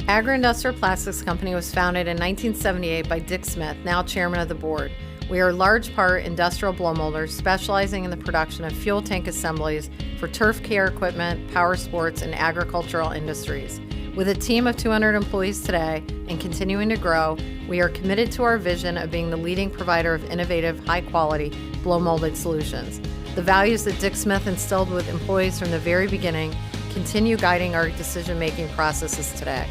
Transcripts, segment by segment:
Agri-Industrial Plastics Company was founded in 1978 by Dick Smith, now chairman of the board. We are large part industrial blow molders specializing in the production of fuel tank assemblies for turf care equipment, power sports, and agricultural industries. With a team of 200 employees today and continuing to grow, we are committed to our vision of being the leading provider of innovative, high-quality blow molded solutions. The values that Dick Smith instilled with employees from the very beginning continue guiding our decision-making processes today.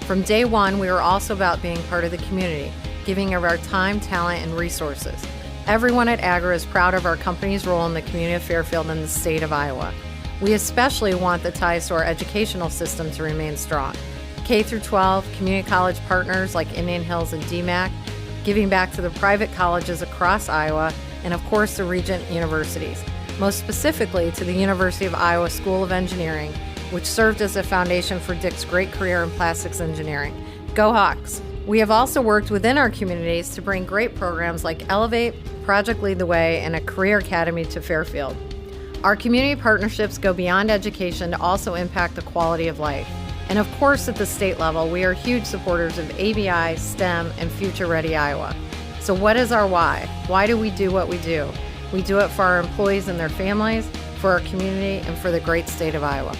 From day one, we were also about being part of the community, giving of our time, talent, and resources. Everyone at Agri is proud of our company's role in the community of Fairfield and the state of Iowa. We especially want the ties to our educational system to remain strong. K-12, community college partners like Indian Hills and DMAC, giving back to the private colleges across Iowa, and of course the Regent universities, most specifically to the University of Iowa School of Engineering, which served as a foundation for Dick's great career in plastics engineering. Go Hawks! We have also worked within our communities to bring great programs like Elevate, Project Lead the Way, and a Career Academy to Fairfield. Our community partnerships go beyond education to also impact the quality of life. And of course, at the state level, we are huge supporters of ABI, STEM, and Future Ready Iowa. So what is our why? Why do we do what we do? We do it for our employees and their families, for our community, and for the great state of Iowa.